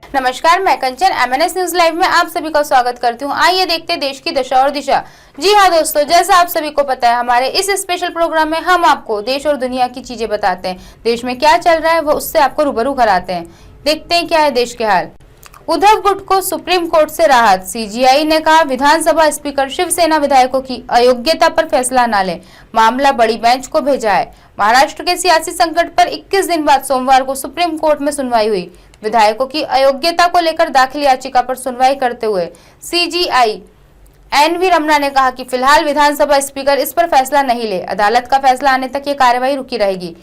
नमस्कार, मैं कंचन MNS news live में आप सभी का स्वागत करती हूं। आइए देखते हैं देश की दशा और दिशा। जी हां दोस्तों, जैसा आप सभी को पता है, हमारे इस स्पेशल प्रोग्राम में हम आपको देश और दुनिया की चीजें बताते हैं। देश में क्या चल रहा है वो उससे आपको रूबरू कराते हैं। देखते हैं क्या है देश के हाल। उद्धव गुट को सुप्रीम कोर्ट से राहत। CGI ने कहा, विधानसभा स्पीकर शिवसेना विधायकों की अयोग्यता पर फैसला न ले, मामला बड़ी बेंच को भेजा है। महाराष्ट्र के सियासी संकट पर 21 दिन बाद सोमवार को सुप्रीम कोर्ट में सुनवाई हुई। विधायकों की अयोग्यता को लेकर दाखिल याचिका पर सुनवाई करते हुए CGI NV रमना ने कहा कि फिलहाल विधानसभा स्पीकर इस पर फैसला नहीं ले। अदालत का फैसला आने तक ये कार्यवाही रुकी रहेगी।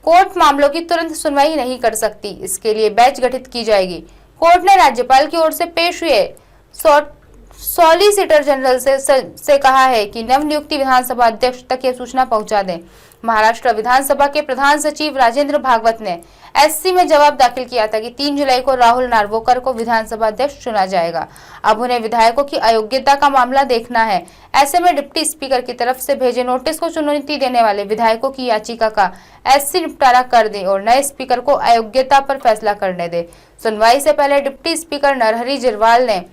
कोर्ट मामलों की तुरंत सुनवाई नहीं कर सकती, इसके लिए बेंच गठित की जाएगी। कोर्ट ने राज्यपाल की ओर से पेश हुए सॉलिसिटर जनरल से कहा है कि नवनियुक्त विधानसभा अध्यक्ष तक यह सूचना पहुंचा दें। महाराष्ट्र विधानसभा के प्रधान सचिव राजेंद्र भागवत ने SC में जवाब दाखिल किया था कि 3 जुलाई को राहुल नार्वेकर को विधानसभा अध्यक्ष चुना जाएगा। अब उन्हें विधायकों की अयोग्यता का मामला देखना है। ऐसे में डिप्टी स्पीकर की तरफ से भेजे नोटिस को चुनौती देने वाले विधायकों की याचिका का SC निपटारा कर दे और नए स्पीकर को अयोग्यता पर फैसला करने दे। सुनवाई से पहले डिप्टी स्पीकर नरहरि झिरवाल ने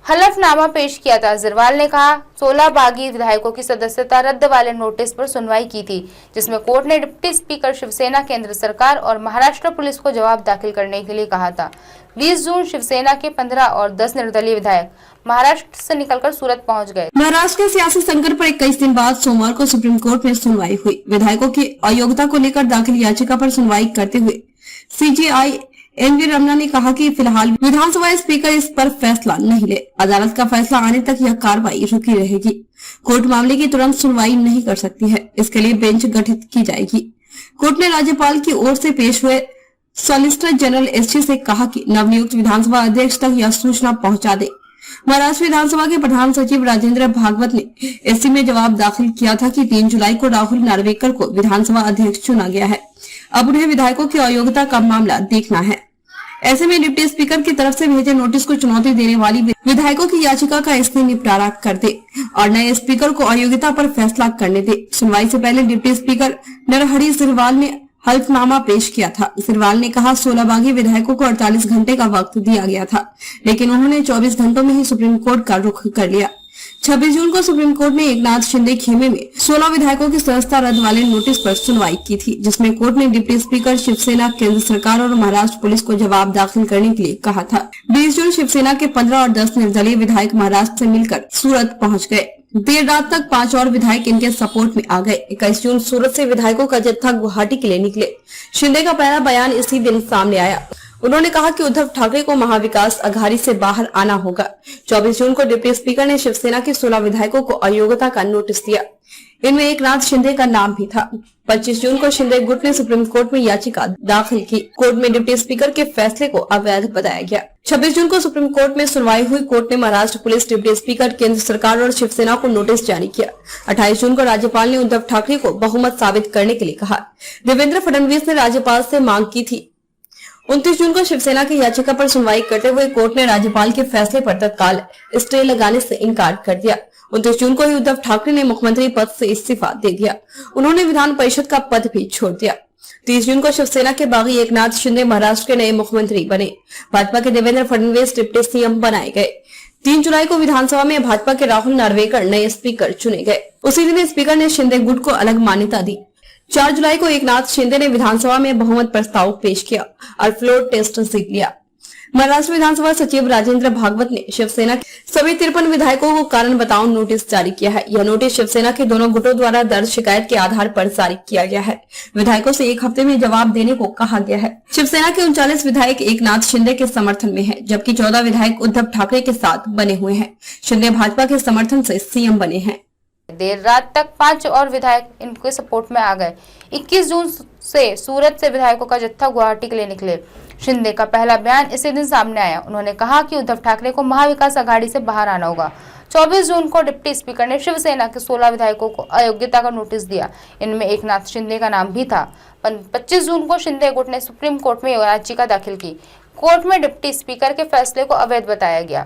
हलफनामा पेश किया था। झिरवाल ने कहा, 16 बागी विधायकों की सदस्यता रद्द वाले नोटिस पर सुनवाई की थी, जिसमें कोर्ट ने डिप्टी स्पीकर शिवसेना, केंद्र सरकार और महाराष्ट्र पुलिस को जवाब दाखिल करने के लिए कहा था। 20 जून शिवसेना के 15 और 10 निर्दलीय विधायक महाराष्ट्र से निकलकर सूरत पहुंच गए। महाराष्ट्र के सियासी संकट पर 21 दिन बाद सोमवार को सुप्रीम कोर्ट में सुनवाई हुई। विधायकों की अयोग्यता को लेकर दाखिल याचिका पर सुनवाई करते हुए CGI NV रमना ने कहा कि फिलहाल विधानसभा स्पीकर इस पर फैसला नहीं ले। अदालत का फैसला आने तक यह कार्रवाई रुकी रहेगी। कोर्ट मामले की तुरंत सुनवाई नहीं कर सकती है, इसके लिए बेंच गठित की जाएगी। कोर्ट ने राज्यपाल की ओर से पेश हुए सॉलिसिटर जनरल SC से कहा कि नवनियुक्त विधानसभा अध्यक्ष तक यह सूचना पहुंचा दे। महाराष्ट्र विधानसभा के प्रधान सचिव राजेंद्र भागवत ने SC में जवाब दाखिल किया था कि 3 जुलाई को राहुल नार्वेकर को विधानसभा अध्यक्ष चुना गया है। अब उन्हें विधायकों की अयोग्यता का मामला देखना है। ऐसे में डिप्टी स्पीकर की तरफ से भेजे नोटिस को चुनौती देने वाली विधायकों की याचिका का इसने निपटारा कर दे और नए स्पीकर को अयोग्यता पर फैसला करने दे। सुनवाई से पहले डिप्टी स्पीकर नरहरि झिरवाल ने हलफनामा पेश किया था। झिरवाल ने कहा, 16 बागी विधायकों को 48 घंटे का वक्त दिया गया था, लेकिन उन्होंने 24 घंटों में ही सुप्रीम कोर्ट का रुख कर लिया। 26 जून को सुप्रीम कोर्ट ने एकनाथ शिंदे खेमे में 16 विधायकों की सदस्यता रद्द वाले नोटिस पर सुनवाई की थी, जिसमें कोर्ट ने डिप्टी स्पीकर शिवसेना, केंद्र सरकार और महाराष्ट्र पुलिस को जवाब दाखिल करने के लिए कहा था। 20 जून शिवसेना के 15 और 10 निर्दलीय विधायक महाराष्ट्र से मिलकर सूरत पहुंच गए। देर रात तक 5 और विधायक इनके सपोर्ट में आ गए। 21 जून सूरत से विधायकों का जत्था गुवाहाटी के लिए निकले। शिंदे का पहला बयान इसी दिन सामने आया। उन्होंने कहा कि उद्धव ठाकरे को महाविकास अघाड़ी से बाहर आना होगा। 24 जून को डिप्टी स्पीकर ने शिवसेना के 16 विधायकों को अयोग्यता का नोटिस दिया। इनमें एकनाथ शिंदे का नाम भी था। 25 जून को शिंदे गुट ने सुप्रीम कोर्ट में याचिका दाखिल की। कोर्ट में डिप्टी स्पीकर के फैसले को अवैध बताया गया। 26 जून को सुप्रीम कोर्ट में सुनवाई हुई। कोर्ट ने महाराष्ट्र पुलिस, डिप्टी स्पीकर, केंद्र सरकार और शिवसेना को नोटिस जारी किया। 28 जून को राज्यपाल ने उद्धव ठाकरे को बहुमत साबित करने के लिए कहा। देवेंद्र फडणवीस ने राज्यपाल से मांग की थी। 29 जून को शिवसेना की याचिका पर सुनवाई करते हुए कोर्ट ने राज्यपाल के फैसले पर तत्काल स्टे लगाने से इनकार कर दिया। 29 जून को ही उद्धव ठाकरे ने मुख्यमंत्री पद से इस्तीफा दे दिया। उन्होंने विधान परिषद का पद भी छोड़ दिया। 30 जून को शिवसेना के बागी एकनाथ शिंदे महाराष्ट्र के नए मुख्यमंत्री बने। भाजपा के देवेंद्र फडणवीस डिप्टी CM बनाए गए। 3 जुलाई को विधानसभा में भाजपा के राहुल नार्वेकर नए स्पीकर चुने गए। उसी दिन स्पीकर ने शिंदे गुट को अलग मान्यता दी। 4 जुलाई को एकनाथ शिंदे ने विधानसभा में बहुमत प्रस्ताव पेश किया और फ्लोर टेस्ट जीत लिया। महाराष्ट्र विधानसभा सचिव राजेंद्र भागवत ने शिवसेना के सभी 53 विधायकों को कारण बताओ नोटिस जारी किया है। यह नोटिस शिवसेना के दोनों गुटों द्वारा दर्ज शिकायत के आधार पर जारी किया गया है। विधायकों से 1 हफ्ते में जवाब देने को कहा गया है। शिवसेना के 39 विधायक एकनाथ शिंदे के समर्थन में है, जबकि 14 विधायक उद्धव ठाकरे के साथ बने हुए हैं। शिंदे भाजपा के समर्थन से CM बने हैं। देर रात तक 5 और विधायक इनके सपोर्ट में आ गए। 21 जून से सूरत से विधायकों का जत्था गुवाहाटी के लिए निकले। शिंदे का पहला बयान इसी दिन सामने आया। उन्होंने कहा कि उद्धव ठाकरे को महाविकास अघाड़ी से बाहर आना होगा। 24 जून को डिप्टी स्पीकर ने शिवसेना के 16 विधायकों को अयोग्यता का नोटिस दिया। इनमें एकनाथ शिंदे का नाम भी था। 25 जून को शिंदे गुट ने सुप्रीम कोर्ट में याचिका दाखिल की। कोर्ट में डिप्टी स्पीकर के फैसले को अवैध बताया गया।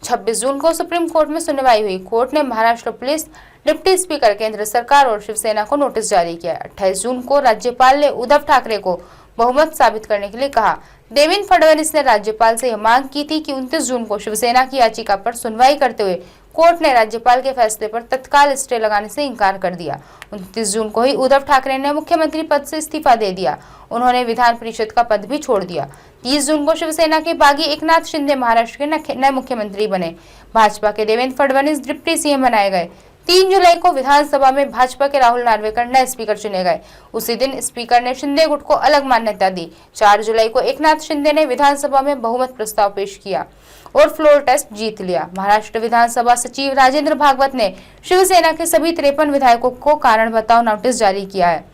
26 जून को सुप्रीम कोर्ट में सुनवाई हुई। कोर्ट ने महाराष्ट्र पुलिस, डिप्टी स्पीकर, केंद्र सरकार और शिवसेना को नोटिस जारी किया। 28 जून को राज्यपाल ने उद्धव ठाकरे को बहुमत साबित करने के लिए कहा। देवेंद्र फडणवीस ने राज्यपाल से यह मांग की थी कि 29 जून को शिवसेना की याचिका पर सुनवाई करते हुए कोर्ट ने राज्यपाल के फैसले पर तत्काल स्टे लगाने से इंकार कर दिया। 29 जून को ही उद्धव ठाकरे ने मुख्यमंत्री पद से इस्तीफा दे दिया। उन्होंने विधान परिषद का पद भी छोड़ दिया। 30 जून को शिवसेना के बागी एकनाथ शिंदे महाराष्ट्र के नए मुख्यमंत्री बने। भाजपा के देवेंद्र फडणवीस डिप्टी सीएम बनाए गए। 3 जुलाई को विधानसभा में भाजपा के राहुल नार्वेकर नए स्पीकर चुने गए। उसी दिन स्पीकर ने शिंदे गुट को अलग मान्यता दी। 4 जुलाई को एकनाथ शिंदे ने विधानसभा में बहुमत प्रस्ताव पेश किया और फ्लोर टेस्ट जीत लिया। महाराष्ट्र विधानसभा सचिव राजेंद्र भागवत ने शिवसेना के सभी 53 विधायकों को कारण बताओ नोटिस जारी किया है।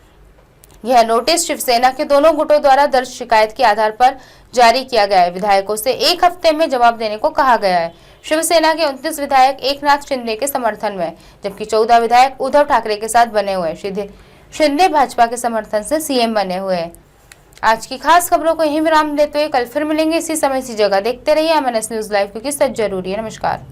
यह नोटिस शिवसेना के दोनों गुटों द्वारा दर्ज शिकायत के आधार पर जारी किया गया है। विधायकों से 1 हफ्ते में जवाब देने को कहा गया है। शिवसेना के 29 विधायक एकनाथ शिंदे के समर्थन में, जबकि 14 विधायक उद्धव ठाकरे के साथ बने हुए हैं। शिंदे भाजपा के समर्थन से सीएम बने हुए हैं। आज की खास खबरों को यहीं विराम देते हुए कल फिर मिलेंगे इसी समय इसी जगह। देखते रहिए MNS न्यूज लाइव, क्योंकि सच जरूरी है। नमस्कार।